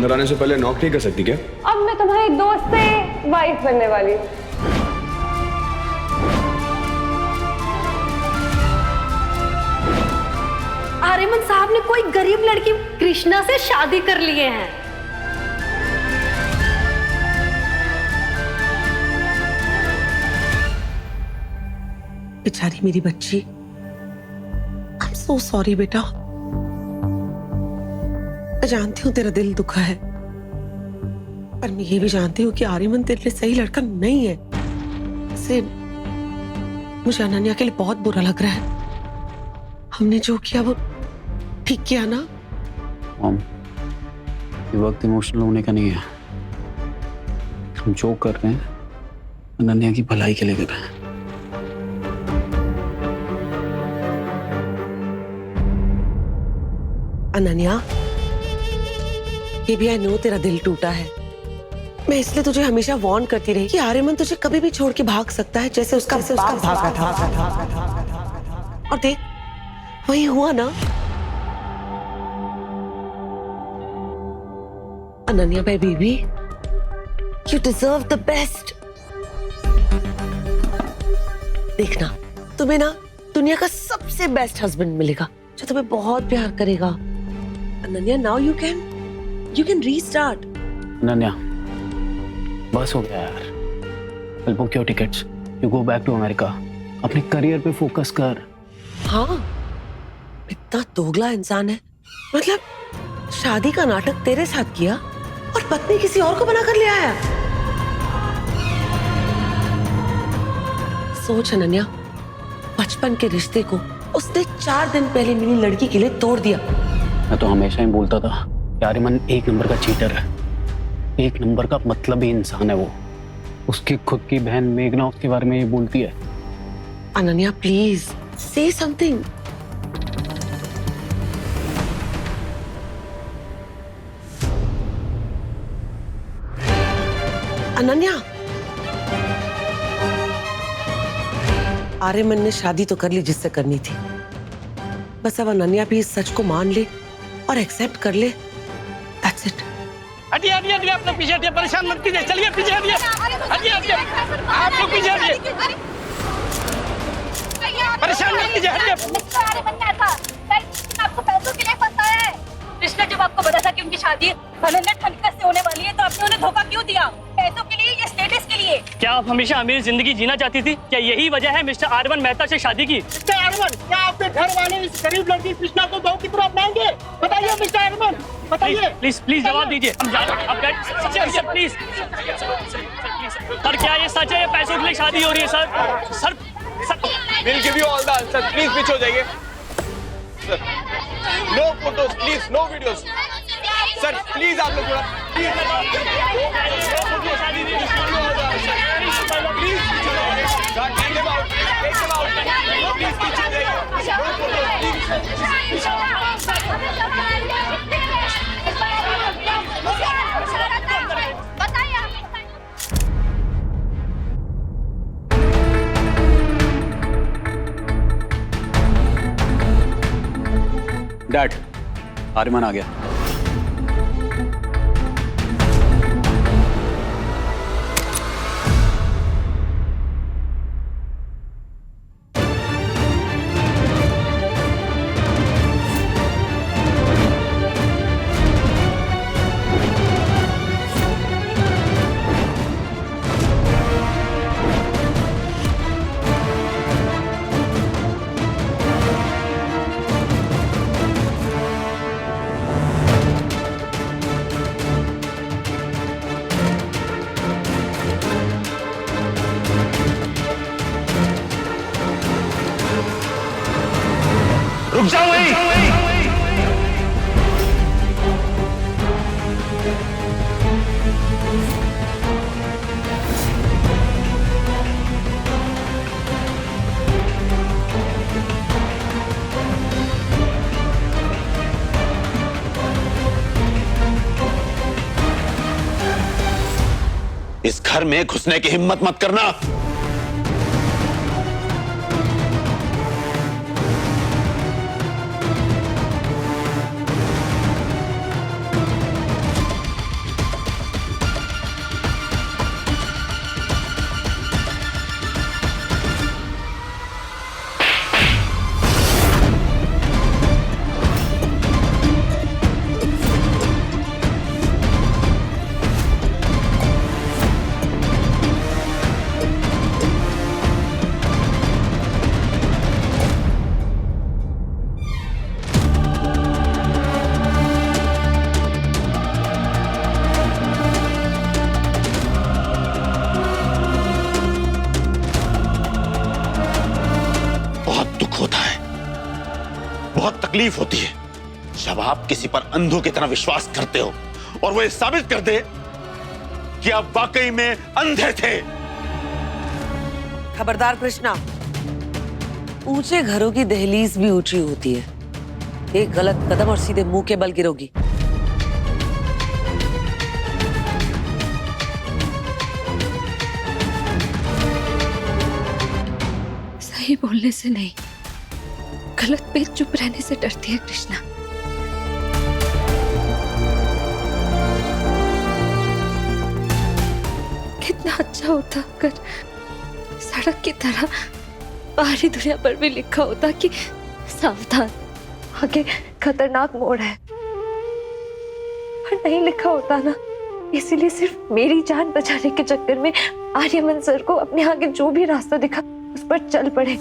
अंदर आने से पहले नॉक नहीं कर सकती क्या? अब मैं तुम्हारी दोस्त से वाइफ बनने वाली हूँ। आर्यमन साहब ने कोई गरीब लड़की कृष्णा से शादी कर लिए हैं। बेचारी मेरी बच्ची, आई एम सो सॉरी बेटा। मैं जानती हूँ तेरा दिल दुखा है, पर मैं ये भी जानती हूँ कि आर्यमन तेरे लिए सही लड़का नहीं है। इसे मुझे अनन्या के लिए बहुत बुरा लग रहा है। हमने जो किया वो ठीक किया ना? मॉम, ये वक्त इमोशनल होने का नहीं है। हम जो कर रहे हैं अनन्या की भलाई के लिए कर रहे हैं। अनन्या, ये भी आई नो तेरा दिल टूटा है। मैं इसलिए तुझे हमेशा वार्न करती रही कि आर्यमन तुझे कभी भी छोड़ के भाग सकता है, जैसे उसका बाप भागा था। और देख, वही हुआ ना। Ananya my baby, you deserve the best. देखना, तुम्हें ना दुनिया का सबसे बेस्ट हस्बैंड मिलेगा जो तुम्हें बहुत प्यार करेगा। Ananya, now you can restart. Ananya, बस हो गया यार। I'll book your tickets. You go back to America. अपने करियर पे फोकस कर। हाँ, इतना दोगला इंसान है। मतलब शादी का नाटक तेरे साथ किया और पत्नी किसी और को बनाकर ले आया। सोच अनन्या, बचपन के रिश्ते को उसने 4 दिन पहले मिली लड़की के लिए तोड़ दिया। मैं तो हमेशा ही बोलता था कि आर्यमन एक नंबर का चीटर है। एक नंबर का मतलब ही इंसान है वो। उसकी खुद की बहन मेघना उसके बारे में ये बोलती है। अनन्या, प्लीज से समथिंग। अनन्या, आर्यमन ने शादी तो कर ली जिससे करनी थी। बस अब अनन्या भी इस सच को मान ले और एक्सेप्ट कर ले। That's it. हटिए हटिए हटिए, आप लोग पीछे हटिए, परेशान मत कीजिए। चलिए पीछे हटिए, हटिए हटिए, आप लोग पीछे हटिए, परेशान मत कीजिए, हटिए। आपको पैसों के लिए फंसा है। कृष्णा जब आपको बता था कि उनकी शादी अनन्या ठनका से होने वाली है, तो आपने उन्हें धोखा क्यों दिया? पैसों के लिए या स्टेटस के लिए? क्या आप हमेशा अमीर जिंदगी जीना चाहती थी? क्या यही वजह है मिस्टर आर्यमन मेहता से शादी की? मिस्टर आर्यमन, क्या आपके घर वाले इस गरीब लड़की कृष्णा को बहू की तरह अपनाएंगे? बताइए मिस्टर आर्यमन, बताइए। प्लीज प्लीज जवाब दीजिए। प्लीज सर, क्या ये सच है? ये पैसों के लिए शादी हो रही है sir? Sir We'll give you all the answers. Please पीछे हो जाइए। No photos, please, no videos. Sir please आप लोग थोड़ा डैड, आर्यमन आ गया। रुक जाओ वहीं। इस घर में घुसने की हिम्मत मत करना। तकलीफ होती है जब आप किसी पर अंधों की तरह विश्वास करते हो और वो ये साबित कर दे कि आप वाकई में अंधे थे। खबरदार कृष्णा, ऊंचे घरों की दहलीज भी ऊंची होती है। एक गलत कदम और सीधे मुंह के बल गिरोगी। सही बोलने से नहीं, गलत पे चुप रहने से डरती है कृष्णा। कितना अच्छा होता अगर सड़क की तरह बाहरी दुनिया पर भी लिखा होता कि सावधान, आगे खतरनाक मोड़ है, पर नहीं लिखा होता ना। इसीलिए सिर्फ मेरी जान बचाने के चक्कर में आर्यमन सर को अपने आगे जो भी रास्ता दिखा उस पर चल पड़े।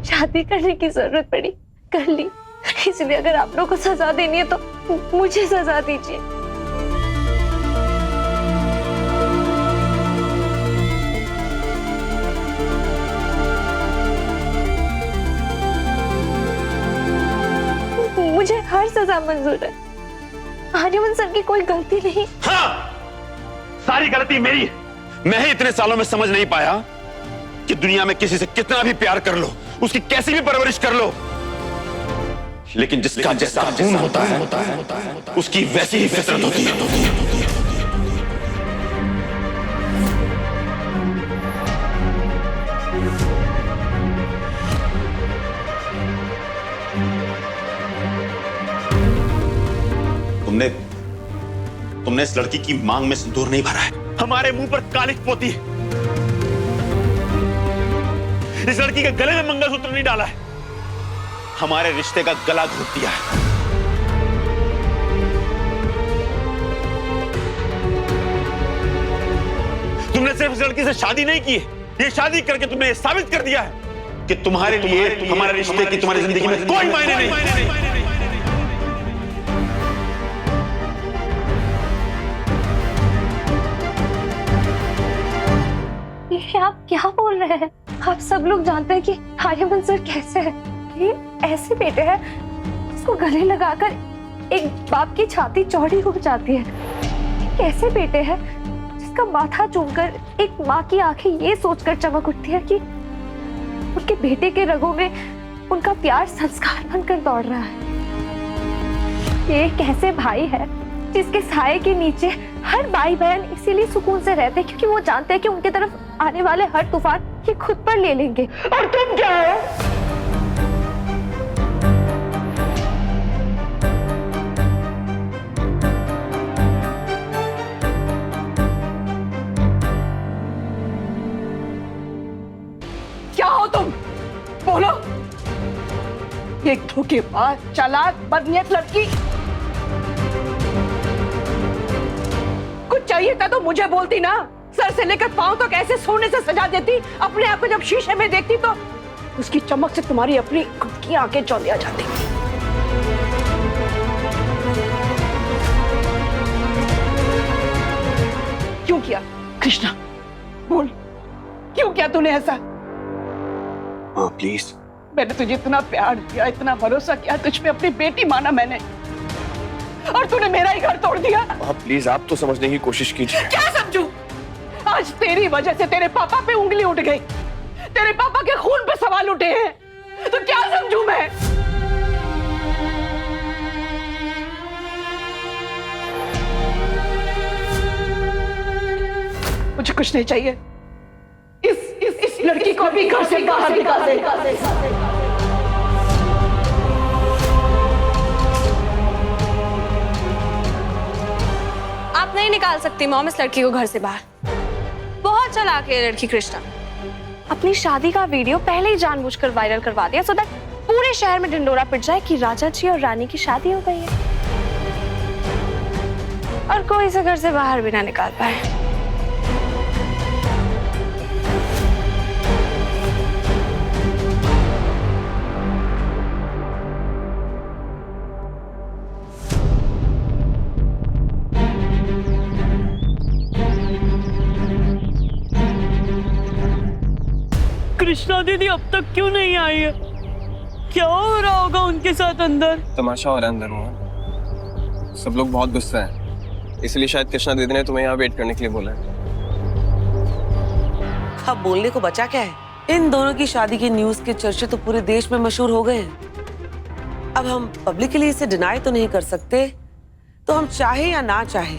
शादी करने की जरूरत पड़ी, कर ली। इसलिए अगर आप लोगों को सजा देनी है तो मुझे सजा दीजिए। मुझे हर सजा मंजूर है। आर्यमन सर की कोई गलती नहीं। हाँ, सारी गलती मेरी है। मैं ही इतने सालों में समझ नहीं पाया कि दुनिया में किसी से कितना भी प्यार कर लो, उसकी कैसी भी परवरिश कर लो, लेकिन जिसका जैसा खून होता है उसकी वैसी ही फितरत होती है। तुमने इस लड़की की मांग में सिंदूर नहीं भरा है, हमारे मुंह पर कालिख पोती है। इस लड़की के गले में मंगलसूत्र नहीं डाला है, हमारे रिश्ते का गला घोट दिया है। तुमने सिर्फ इस लड़की से शादी नहीं की है, ये शादी करके तुमने ये साबित कर दिया है कि तुम्हारे लिए हमारे रिश्ते की तुम्हारी जिंदगी में कोई मायने नहीं। ये आप क्या बोल रहे हैं? आप सब लोग जानते हैं कि आर्यमन सर कैसे है। ये ऐसे बेटे हैं जिसको गले लगाकर एक बाप की छाती चौड़ी हो जाती है। कैसे बेटे हैं जिसका माथा चूमकर एक माँ की आंखें ये सोचकर चमक उठती है कि उनके बेटे के रगों में उनका प्यार संस्कार बनकर दौड़ रहा है। ये कैसे भाई है जिसके साए के नीचे हर भाई बहन इसीलिए सुकून से रहते हैं क्योंकि वो जानते हैं कि उनके तरफ आने वाले हर तूफान ये खुद पर ले लेंगे। और तुम क्या हो? क्या हो तुम? बोलो। एक धोखेबाज, चालाक, बदनीयत लड़की। कुछ चाहिए था तो मुझे बोलती ना। सर से लेकर पांव तक ऐसे सोने से सजा देती। अपने आप को जब शीशे में देखती तो उसकी चमक से तुम्हारी अपनी खुद की आंखें चौंधिया जाती। क्यों किया कृष्णा? बोल, क्यों किया तूने ऐसा? हाँ प्लीज। मैंने तुझे इतना प्यार दिया, इतना भरोसा किया, तुझ पे अपनी बेटी माना मैंने, और तूने मेरा ही घर तोड़ दिया। प्लीज आप तो समझने की कोशिश कीजिए। क्या समझूं? आज तेरी वजह से तेरे पापा पे उंगली उठ गई, तेरे पापा के खून पे सवाल उठे हैं, तो क्या समझूं मैं? मुझे कुछ नहीं चाहिए। इस लड़की को भी घर से बाहर निकाल दे। आप नहीं निकाल सकती मॉम इस लड़की को घर से बाहर। बहुत चालाक है लड़की कृष्णा। अपनी शादी का वीडियो पहले ही जानबूझकर वायरल करवा दिया सो दैट पूरे शहर में ढिंडोरा पिट जाए कि राजा जी और रानी की शादी हो गई है और कोई इसे घर से बाहर भी ना निकाल पाए। कृष्णा दीदी अब तक क्यों नहीं आई है? क्या हो रहा होगा उनके साथ अंदर? तमाशा हो रहा है अंदर मोहन। सब लोग बहुत गुस्सा है, इसलिए शायद कृष्णा दीदी ने तुम्हें यहाँ वेट करने के लिए बोला है। अब बोलने को बचा क्या है? इन दोनों की शादी की न्यूज के चर्चे तो पूरे देश में मशहूर हो गए हैं। अब हम पब्लिकली इसे डिनाई तो नहीं कर सकते, तो हम चाहे या ना चाहे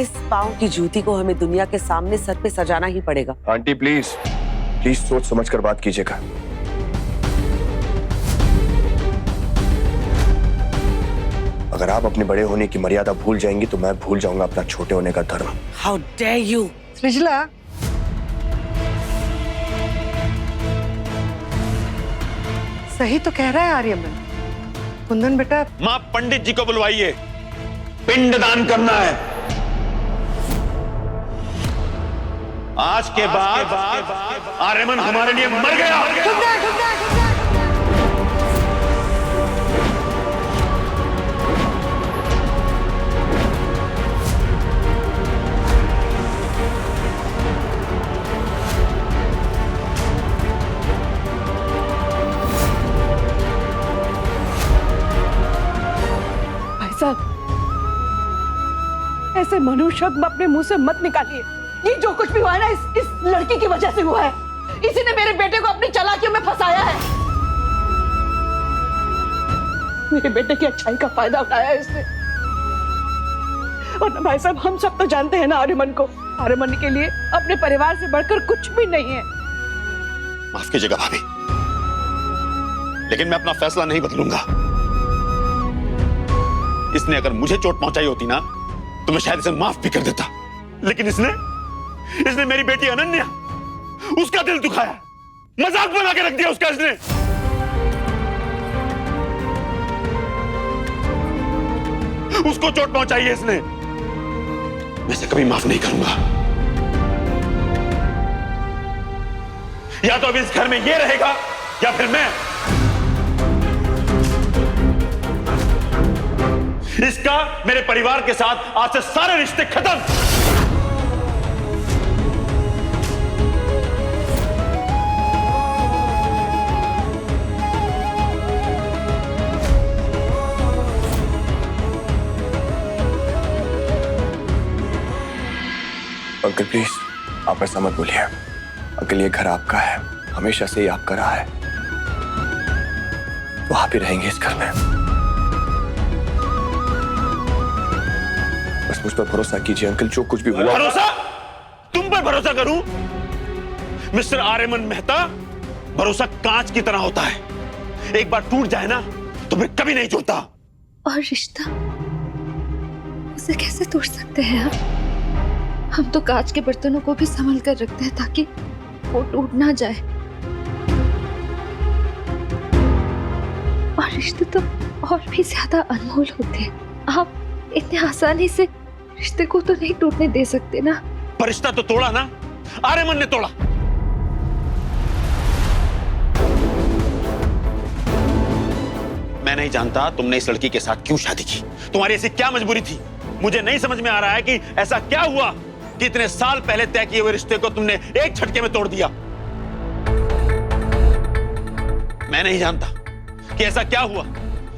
इस पांव की जूती को हमें दुनिया के सामने सर पे सजाना ही पड़ेगा। आंटी प्लीज प्लीज सोच समझ कर बात कीजिएगा। अगर आप अपने बड़े होने की मर्यादा भूल जाएंगी तो मैं भूल जाऊंगा अपना छोटे होने का धर्म। How dare you! सृजला, सही तो कह रहा है आर्यमन। कुंदन बेटा, मां पंडित जी को बुलवाइए, पिंडदान करना है। आज के बाद आर्यमन हमारे लिए मर गया। भाई साहब, ऐसे मनुष्य शब्द अपने मुंह से मत निकालिए। ये जो कुछ भी हुआ है ना, इस लड़की की वजह से हुआ है। इसी ने मेरे बेटे को अपनी चालाकियों में फंसाया है। मेरे बेटे की अच्छाई का फायदा उठाया है इसने। और ना भाई साहब, हम सब तो जानते हैं ना आर्यमन को। आर्यमन के लिए अपने परिवार से बढ़कर कुछ भी नहीं है। माफ कीजिएगा भाभी, लेकिन मैं अपना फैसला नहीं बदलूंगा। इसने अगर मुझे चोट पहुंचाई होती ना तो मैं शायद इसे माफ भी कर देता, लेकिन इसने मेरी बेटी अनन्या, उसका दिल दुखाया, मजाक बना के रख दिया उसका इसने। उसको चोट पहुंचाई है इसने, मैं इसे कभी माफ नहीं करूंगा। या तो अब इस घर में ये रहेगा या फिर मैं। इसका मेरे परिवार के साथ आज से सारे रिश्ते खत्म। अंकल प्लीज आप ऐसा मत बोलिए। अंकल ये घर आपका है, हमेशा से ही आपका रहा है, तो आप ही रहेंगे इस घर में। बस मुझ पर भरोसा कीजिए अंकल, जो कुछ भी हुआ। भरोसा? तुम पर भरोसा करूं? मिस्टर आर्यमन मेहता, भरोसा कांच की तरह होता है, एक बार टूट जाए ना तो फिर कभी नहीं जुड़ता। और रिश्ता उसे कैसे तोड़ सकते हैं आप? हम तो कांच के बर्तनों को भी संभाल कर रखते हैं ताकि वो टूट ना जाए। और रिश्ते तो और भी ज्यादा अनमोल होते हैं। आप इतने आसानी से रिश्ते को तो नहीं टूटने दे सकते ना। पर रिश्ता तो तोड़ा ना, आर्यमन ने तोड़ा। मैं नहीं जानता तुमने इस लड़की के साथ क्यों शादी की, तुम्हारी ऐसी क्या मजबूरी थी। मुझे नहीं समझ में आ रहा है कि ऐसा क्या हुआ कि इतने साल पहले तय किए हुए रिश्ते को तुमने एक झटके में तोड़ दिया। मैं नहीं जानता कि ऐसा क्या हुआ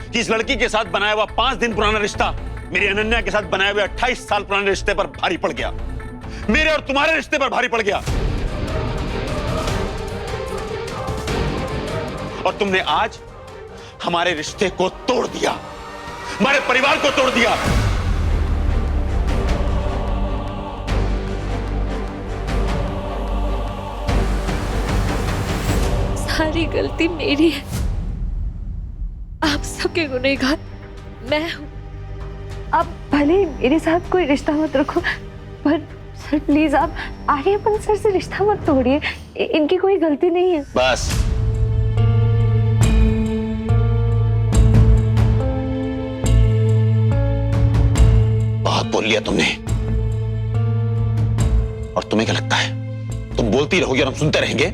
कि इस लड़की के साथ बनाया हुआ 5 दिन पुराना रिश्ता मेरी अनन्या के साथ बनाए हुए 28 साल पुराने रिश्ते पर भारी पड़ गया, मेरे और तुम्हारे रिश्ते पर भारी पड़ गया। और तुमने आज हमारे रिश्ते को तोड़ दिया, हमारे परिवार को तोड़ दिया। सारी गलती मेरी है, आप सबके गुनहगार मैं हूं। आप भले ही मेरे साथ कोई रिश्ता मत रखो, पर सर प्लीज आप आर्यमन सर से रिश्ता मत तोड़िए, इनकी कोई गलती नहीं है। बस बहुत बोल लिया तुमने। और तुम्हें क्या लगता है तुम बोलती रहोगी और हम सुनते रहेंगे?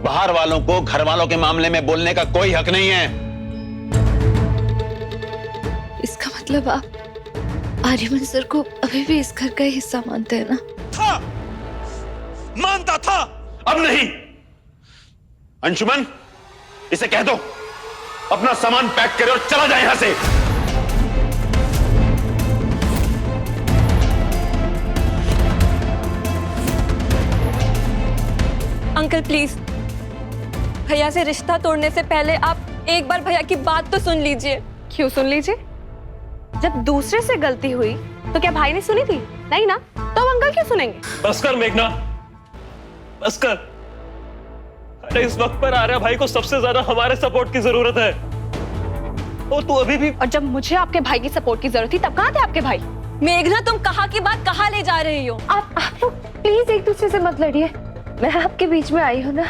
बाहर वालों को घर वालों के मामले में बोलने का कोई हक नहीं है। इसका मतलब आप आर्यमन सर को अभी भी इस घर का हिस्सा मानते हैं ना? था, मानता था, अब नहीं। अंशुमन, इसे कह दो अपना सामान पैक करे और चला जाए यहां से। अंकल प्लीज, भैया से रिश्ता तोड़ने से पहले आप एक बार भैया की बात तो सुन लीजिए। क्यों सुन लीजिए? जब दूसरे से गलती हुई तो क्या भाई ने सुनी थी? नहीं ना, तो अब अंकल क्यों सुनेंगे? बस कर मेघना, बस कर। अरे इस वक्त पर आर्या भाई को सबसे ज्यादा हमारे सपोर्ट की जरूरत है, और तू अभी भी। और जब मुझे आपके भाई की सपोर्ट की जरूरत थी तब कहाँ थे आपके भाई? मेघना, तुम कहाँ की बात कहाँ ले जा रही हो? आप लोग प्लीज एक दूसरे से मत लड़िए। मैं आपके बीच में आई हूँ ना,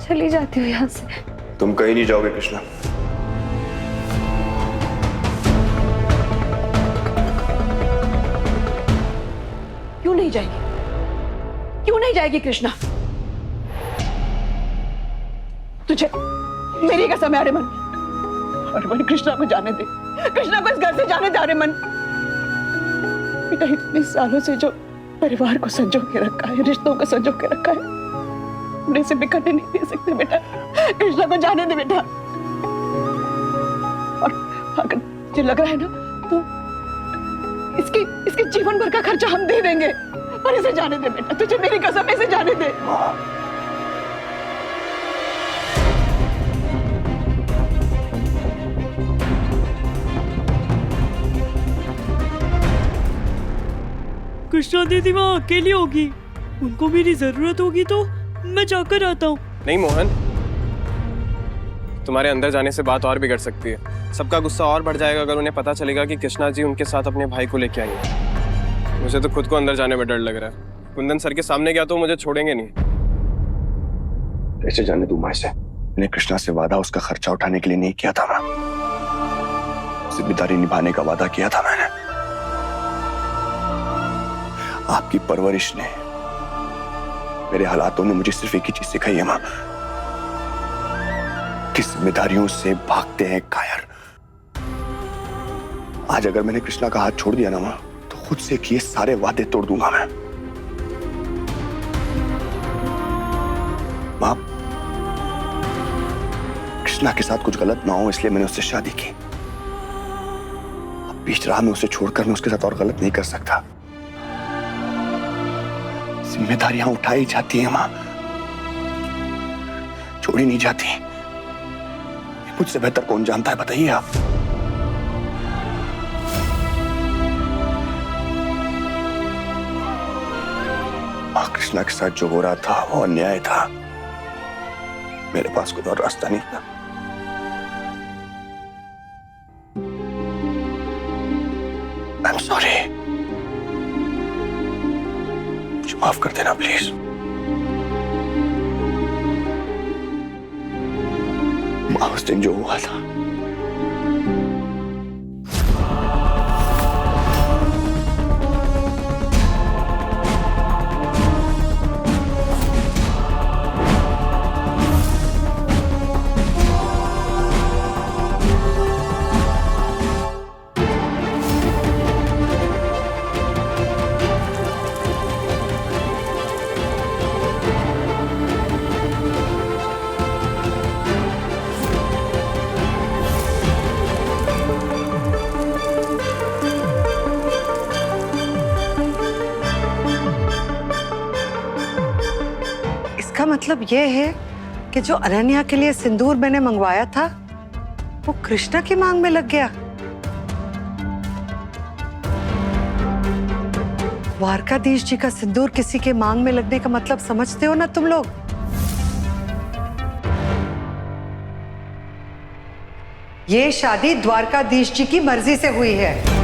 चली जाती हूँ यहाँ से। तुम कहीं नहीं जाओगे कृष्णा। क्यों नहीं जाएगी? क्यों नहीं जाएगी कृष्णा? तुझे मेरी कसम है आर्यमन, आर्यमन कृष्णा को जाने दे, कृष्णा को इस घर से जाने दे आर्यमन। बेटा इतने सालों से जो परिवार को संजो के रखा है, रिश्तों को संजो के रखा है, उन्हें इसे बिखरने नहीं दे सकते बेटा। कृष्णा को जाने दे बेटा। और अगर तुझे लग रहा है ना तो इसके जीवन भर का खर्चा हम दे देंगे, पर इसे जाने दे बेटा, तुझे मेरी कसम, इसे जाने दे। कृष्णा दीदी वहाँ अकेली होगी, उनको मेरी जरूरत होगी तो मैं जाकर आता हूँ। नहीं मोहन, तुम्हारे अंदर जाने से बात और बिगड़ सकती है। सबका गुस्सा और बढ़ जाएगा अगर उन्हें पता चलेगा कि कृष्णा जी उनके साथ अपने भाई को लेके आई है। मुझे तो खुद को अंदर जाने में डर लग रहा है। कुंदन सर के सामने गया तो मुझे छोड़ेंगे नहीं। कैसे जाने दूं मैं इसे? मैंने कृष्णा से वादा उसका खर्चा उठाने के लिए नहीं किया था। मैं जिम्मेदारी निभाने का वादा किया था मैंने। आपकी परवरिश ने, मेरे हालातों ने मुझे सिर्फ एक ही चीज सिखाई है मां, कि जिम्मेदारियों से भागते हैं कायर। आज अगर मैंने कृष्णा का हाथ छोड़ दिया ना मां, तो खुद से किए सारे वादे तोड़ दूंगा मैं। मां, कृष्णा के साथ कुछ गलत ना हो इसलिए मैंने उससे शादी की। अब बीच राह में उसे छोड़कर मैं उसके साथ और गलत नहीं कर सकता। जिम्मेदारियां उठाई जाती हैं मां, छोड़ी नहीं जाती। मुझसे बेहतर कौन जानता है, बताइए आप। मां, कृष्णा के साथ जो हो रहा था वो अन्याय था। मेरे पास कोई और रास्ता नहीं था। आई एम सॉरी, मुझे माफ कर देना प्लीज। उस दिन जो हुआ था, इसका मतलब यह है कि जो अनन्या के लिए सिंदूर मैंने मंगवाया था वो कृष्णा की मांग में लग गया। द्वारकाधीश जी का सिंदूर किसी के मांग में लगने का मतलब समझते हो ना तुम लोग? ये शादी द्वारकाधीश जी की मर्जी से हुई है।